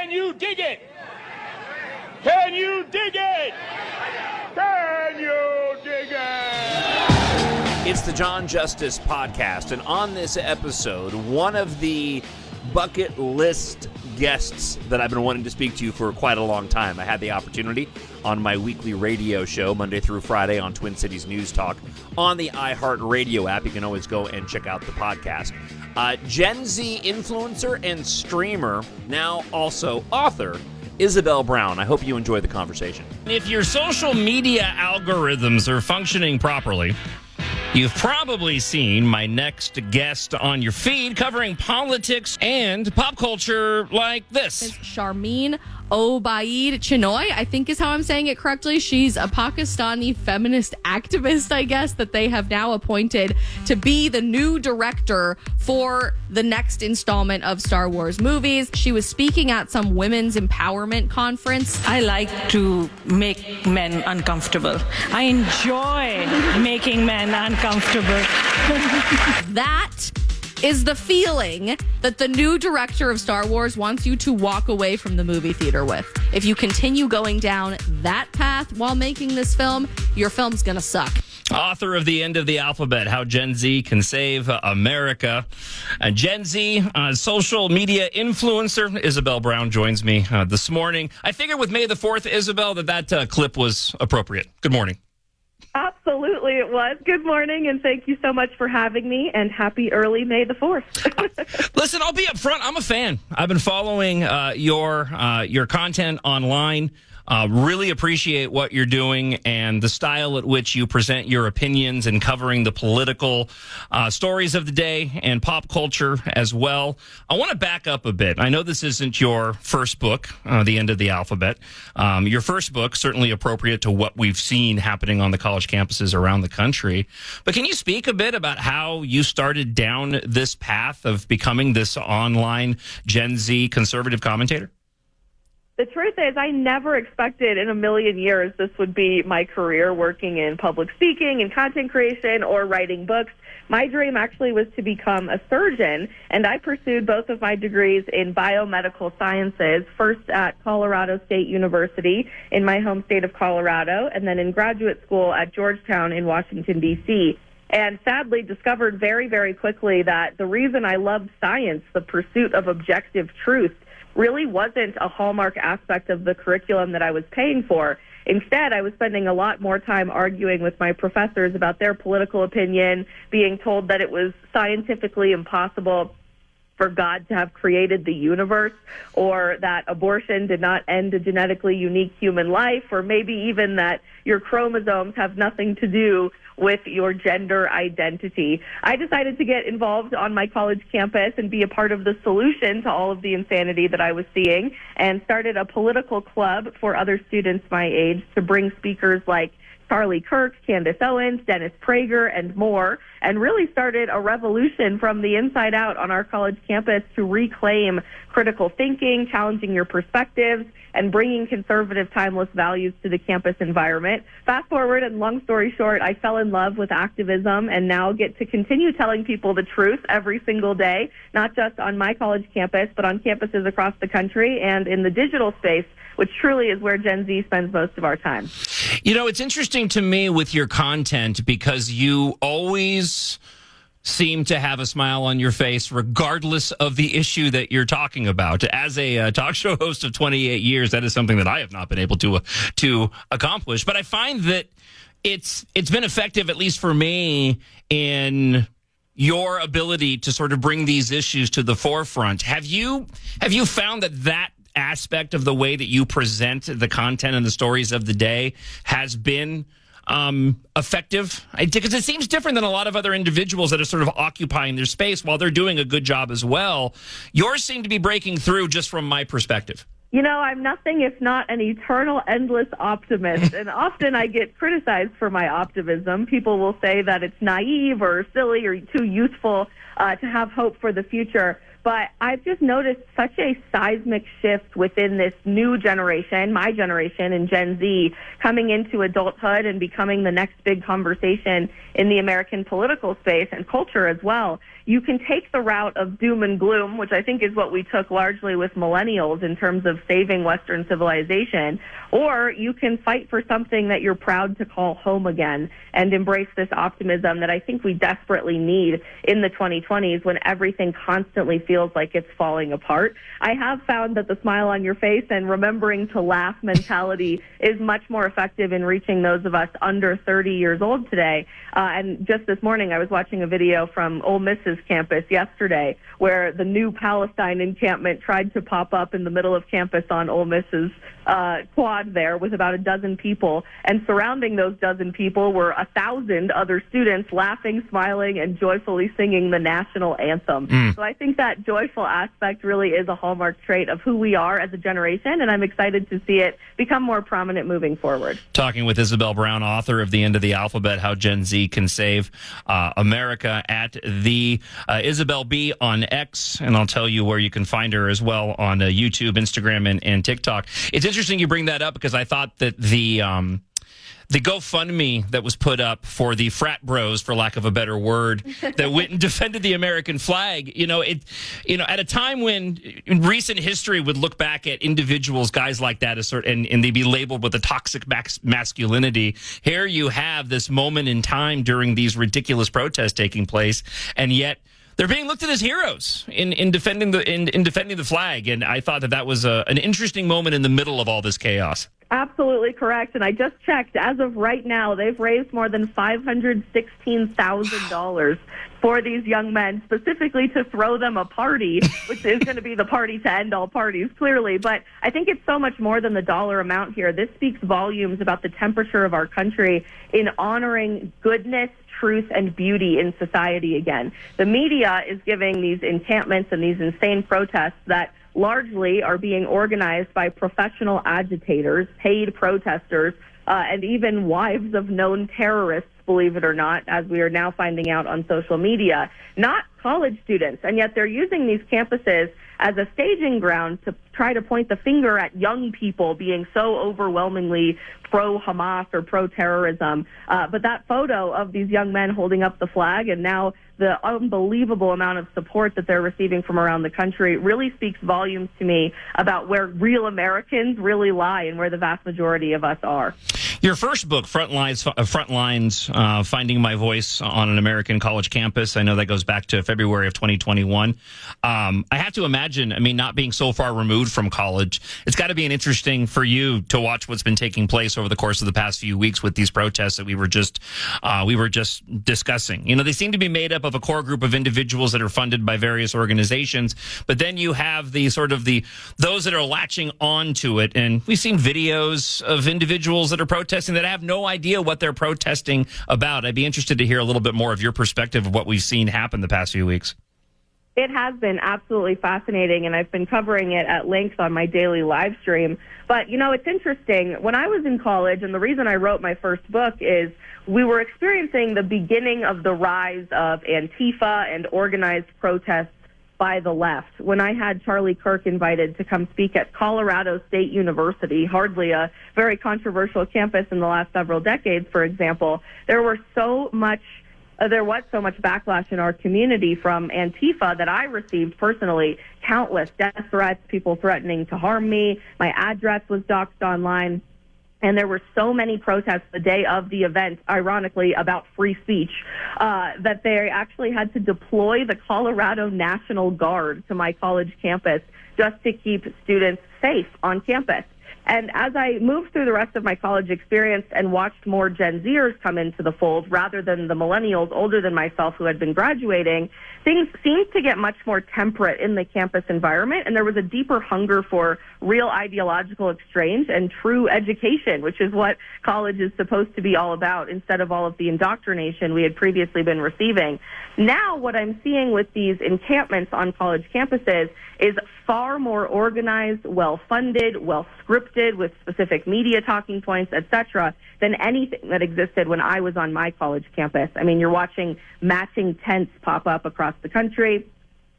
Can you dig it? Can you dig it? Can you dig it? It's the Jon Justice podcast, and on this episode, one of the bucket list guests that I've been wanting to speak to you for quite a long time. I had the opportunity on my weekly radio show, Monday through Friday on Twin Cities News Talk, on the Iheartradio app. You can always go and check out the podcast. Gen Z influencer and streamer, now also author, Isabel Brown. I hope you enjoy the conversation. If your social media algorithms are functioning properly, you've probably seen my next guest on your feed covering politics and pop culture like this. It's Sharmeen Obaid Chinoy, I think is how I'm saying it correctly. She's a Pakistani feminist activist, I guess, that they have now appointed to be the new director for the next installment of Star Wars movies. She was speaking at some women's empowerment conference. I like to make men uncomfortable. I enjoy making men uncomfortable. That is the feeling that the new director of Star Wars wants you to walk away from the movie theater with. If you continue going down that path while making this film, your film's gonna suck. Author of The End of the Alphabet, How Gen Z Can Save America. Gen Z social media influencer Isabel Brown joins me this morning. I figured with May the 4th, Isabel, that clip was appropriate. Good morning. Absolutely, it was. Good morning, and thank you so much for having me, and happy early May the 4th. Listen, I'll be up front. I'm a fan. I've been following your content online. Really appreciate what you're doing and the style at which you present your opinions and covering the political stories of the day and pop culture as well. I want to back up a bit. I know this isn't your first book, The End of the Alphabet. Your first book, certainly appropriate to what we've seen happening on the college campuses around the country. But can you speak a bit about how you started down this path of becoming this online Gen Z conservative commentator? The truth is, I never expected in a million years this would be my career, working in public speaking and content creation or writing books. My dream actually was to become a surgeon, and I pursued both of my degrees in biomedical sciences, first at Colorado State University in my home state of Colorado, and then in graduate school at Georgetown in Washington, D.C., and sadly discovered very, very quickly that the reason I loved science, the pursuit of objective truth, really wasn't a hallmark aspect of the curriculum that I was paying for. Instead, I was spending a lot more time arguing with my professors about their political opinion, being told that it was scientifically impossible for God to have created the universe, or that abortion did not end a genetically unique human life, or maybe even that your chromosomes have nothing to do with your gender identity. I decided to get involved on my college campus and be a part of the solution to all of the insanity that I was seeing, and started a political club for other students my age to bring speakers like Charlie Kirk, Candace Owens, Dennis Prager, and more, and really started a revolution from the inside out on our college campus to reclaim critical thinking, challenging your perspectives, and bringing conservative, timeless values to the campus environment. Fast forward, and long story short, I fell in love with activism and now get to continue telling people the truth every single day, not just on my college campus, but on campuses across the country and in the digital space, which truly is where Gen Z spends most of our time. You know, it's interesting to me with your content because you always seem to have a smile on your face regardless of the issue that you're talking about. As a talk show host of 28 years, that is something that I have not been able to accomplish. But I find that it's been effective, at least for me, in your ability to sort of bring these issues to the forefront. Have you found that aspect of the way that you present the content and the stories of the day has been effective? Because it seems different than a lot of other individuals that are sort of occupying their space while they're doing a good job as well. Yours seem to be breaking through just from my perspective. You know, I'm nothing if not an eternal, endless optimist, and often I get criticized for my optimism. People will say that it's naive or silly or too youthful to have hope for the future. But I've just noticed such a seismic shift within this new generation, my generation and Gen Z, coming into adulthood and becoming the next big conversation in the American political space and culture as well. You can take the route of doom and gloom, which I think is what we took largely with millennials in terms of saving Western civilization, or you can fight for something that you're proud to call home again and embrace this optimism that I think we desperately need in the 2020s when everything constantly feels like it's falling apart. I have found that the smile on your face and remembering to laugh mentality is much more effective in reaching those of us under 30 years old today. And just this morning, I was watching a video from Ole Miss's campus yesterday where the new Palestine encampment tried to pop up in the middle of campus on Ole Miss's quad there with about a dozen people, and surrounding those dozen people were 1,000 other students laughing, smiling, and joyfully singing the national anthem. So I think that joyful aspect really is a hallmark trait of who we are as a generation, and I'm excited to see it become more prominent moving forward. Talking with Isabel Brown, author of The End of the Alphabet, How Gen Z Can Save America, at the Isabel B on X, and I'll tell you where you can find her as well on YouTube, Instagram, and TikTok. It's interesting you bring that up because I thought that the GoFundMe that was put up for the frat bros, for lack of a better word, that went and defended the American flag, at a time when in recent history would look back at individuals, guys like that, and they'd be labeled with a toxic masculinity. Here you have this moment in time during these ridiculous protests taking place, and yet they're being looked at as heroes in defending the flag. And I thought that was an interesting moment in the middle of all this chaos. Absolutely correct. And I just checked. As of right now, they've raised more than $516,000 for these young men, specifically to throw them a party, which is going to be the party to end all parties, clearly. But I think it's so much more than the dollar amount here. This speaks volumes about the temperature of our country in honoring goodness, truth, and beauty in society again. The media is giving these encampments and these insane protests that largely are being organized by professional agitators, paid protesters, and even wives of known terrorists, believe it or not, as we are now finding out on social media, not college students. And yet they're using these campuses as a staging ground to try to point the finger at young people being so overwhelmingly pro-Hamas or pro-terrorism. But that photo of these young men holding up the flag and now the unbelievable amount of support that they're receiving from around the country really speaks volumes to me about where real Americans really lie and where the vast majority of us are. Your first book, Frontlines, Finding My Voice on an American College Campus, I know that goes back to February of 2021. I have to imagine, not being so far removed from college, it's got to be interesting for you to watch what's been taking place over the course of the past few weeks with these protests that we were just discussing. They seem to be made up of a core group of individuals that are funded by various organizations, but then you have those that are latching onto it, and we've seen videos of individuals that are protesting that have no idea what they're protesting about. I'd be interested to hear a little bit more of your perspective of what we've seen happen the past few weeks. It has been absolutely fascinating, and I've been covering it at length on my daily live stream. But, it's interesting. When I was in college, and the reason I wrote my first book is we were experiencing the beginning of the rise of Antifa and organized protests by the left. When I had Charlie Kirk invited to come speak at Colorado State University, hardly a very controversial campus in the last several decades, for example, there was so much backlash in our community from Antifa that I received personally, countless death threats, people threatening to harm me. My address was doxxed online. And there were so many protests the day of the event, ironically, about free speech, that they actually had to deploy the Colorado National Guard to my college campus just to keep students safe on campus. And as I moved through the rest of my college experience and watched more Gen Zers come into the fold rather than the millennials older than myself who had been graduating, things seemed to get much more temperate in the campus environment, and there was a deeper hunger for real ideological exchange and true education, which is what college is supposed to be all about, instead of all of the indoctrination we had previously been receiving. Now what I'm seeing with these encampments on college campuses is far more organized, well-funded, well-scripted, with specific media talking points, etc., than anything that existed when I was on my college campus. You're watching matching tents pop up across the country.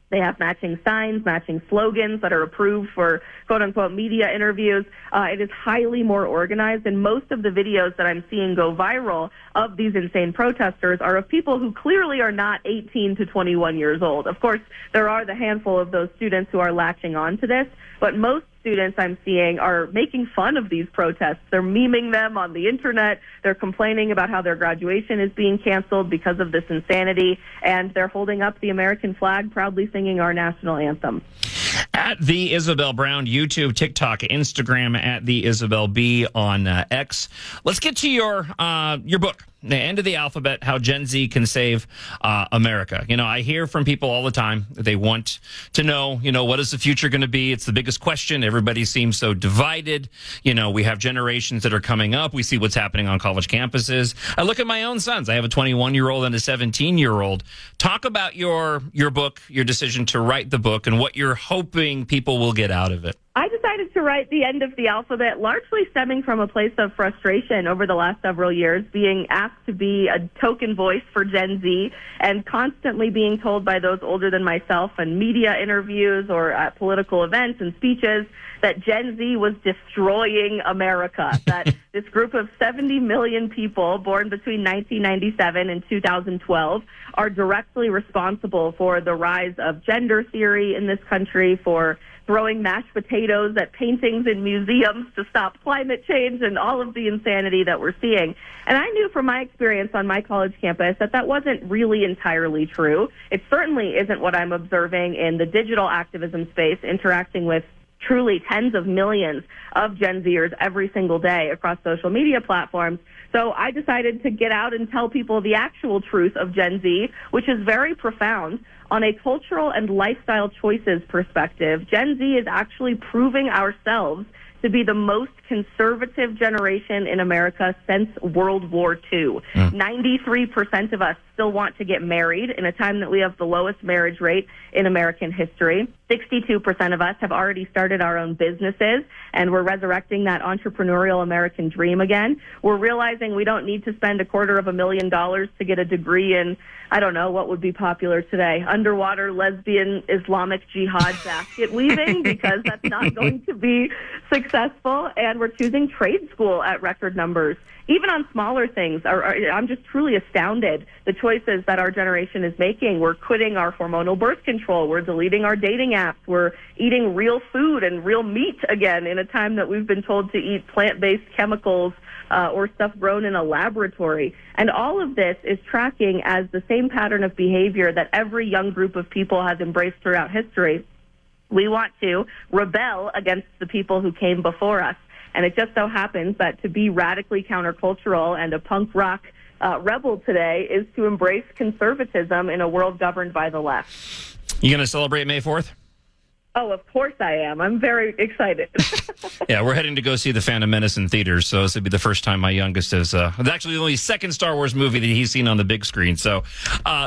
They have matching signs, matching slogans that are approved for quote-unquote media interviews. It is highly more organized, and most of the videos that I'm seeing go viral of these insane protesters are of people who clearly are not 18 to 21 years old. Of course, there are the handful of those students who are latching on to this, but most students I'm seeing are making fun of these protests. They're memeing them on the internet. They're complaining about how their graduation is being canceled because of this insanity, and they're holding up the American flag, proudly singing our national anthem. At the Isabel Brown, YouTube, TikTok, Instagram, at the Isabel B on X. Let's get to your book, The End of the Alphabet, How Gen Z Can Save America. You know, I hear from people all the time. They want to know, what is the future going to be? It's the biggest question. Everybody seems so divided. We have generations that are coming up. We see what's happening on college campuses. I look at my own sons. I have a 21-year-old and a 17-year-old. Talk about your book, your decision to write the book, and what you're hoping people will get out of it. I decided to write The End of the Alphabet largely stemming from a place of frustration over the last several years, being asked to be a token voice for Gen Z and constantly being told by those older than myself in media interviews or at political events and speeches that Gen Z was destroying America, that this group of 70 million people born between 1997 and 2012 are directly responsible for the rise of gender theory in this country, for throwing mashed potatoes at paintings in museums to stop climate change, and all of the insanity that we're seeing. And I knew from my experience on my college campus that wasn't really entirely true. It certainly isn't what I'm observing in the digital activism space, interacting with truly tens of millions of Gen Zers every single day across social media platforms. So I decided to get out and tell people the actual truth of Gen Z, which is very profound. On a cultural and lifestyle choices perspective, Gen Z is actually proving ourselves to be the most conservative generation in America since World War II. 93% of us still want to get married in a time that we have the lowest marriage rate in American history. 62% of us have already started our own businesses, and we're resurrecting that entrepreneurial American dream again. We're realizing we don't need to spend $250,000 to get a degree in, I don't know, what would be popular today, underwater lesbian Islamic jihad basket weaving, because that's not going to be successful. And we're choosing trade school at record numbers. Even on smaller things, I'm just truly astounded the choices that our generation is making. We're quitting our hormonal birth control. We're deleting our dating apps. We're eating real food and real meat again in a time that we've been told to eat plant-based chemicals or stuff grown in a laboratory. And all of this is tracking as the same pattern of behavior that every young group of people has embraced throughout history. We want to rebel against the people who came before us. And it just so happens that to be radically countercultural and a punk rock rebel today is to embrace conservatism in a world governed by the left. You going to celebrate May 4th? Oh, of course I am. I'm very excited. Yeah, we're heading to go see The Phantom Menace in theaters, so this would be the first time my youngest has... it's actually the only second Star Wars movie that he's seen on the big screen. So,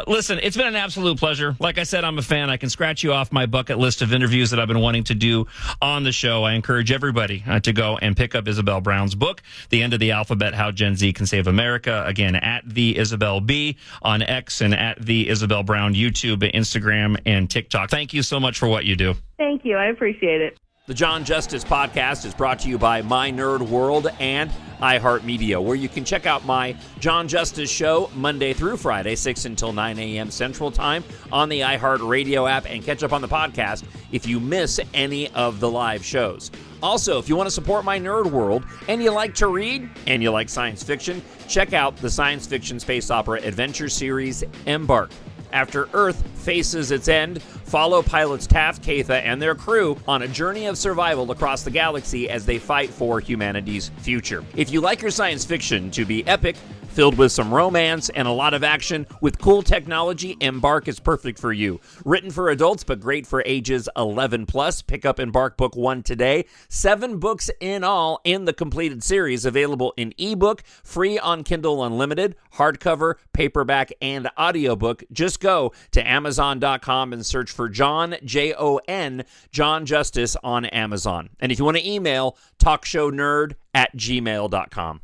listen, it's been an absolute pleasure. Like I said, I'm a fan. I can scratch you off my bucket list of interviews that I've been wanting to do on the show. I encourage everybody to go and pick up Isabel Brown's book, The End of the Alphabet, How Gen Z Can Save America. Again, at the Isabel B on X and at the Isabel Brown YouTube, Instagram, and TikTok. Thank you so much for what you do. Thank you. I appreciate it. The Jon Justice podcast is brought to you by My Nerd World and Iheartradio, where you can check out my Jon Justice show Monday through Friday, 6 until 9 a.m. Central Time on the Iheartradio app, and catch up on the podcast if you miss any of the live shows. Also, if you want to support My Nerd World and you like to read and you like science fiction, check out the science fiction space opera adventure series Embark. After Earth faces its end, follow pilots Taft, Katha, and their crew on a journey of survival across the galaxy as they fight for humanity's future. If you like your science fiction to be epic, filled with some romance and a lot of action with cool technology, Embark is perfect for you. Written for adults, but great for ages 11 plus. Pick up Embark Book 1 today. 7 books in all in the completed series, available in ebook, free on Kindle Unlimited, hardcover, paperback, and audiobook. Just go to Amazon.com and search for Jon, Jon, Jon Justice on Amazon. And if you want to email, talkshownerd@gmail.com.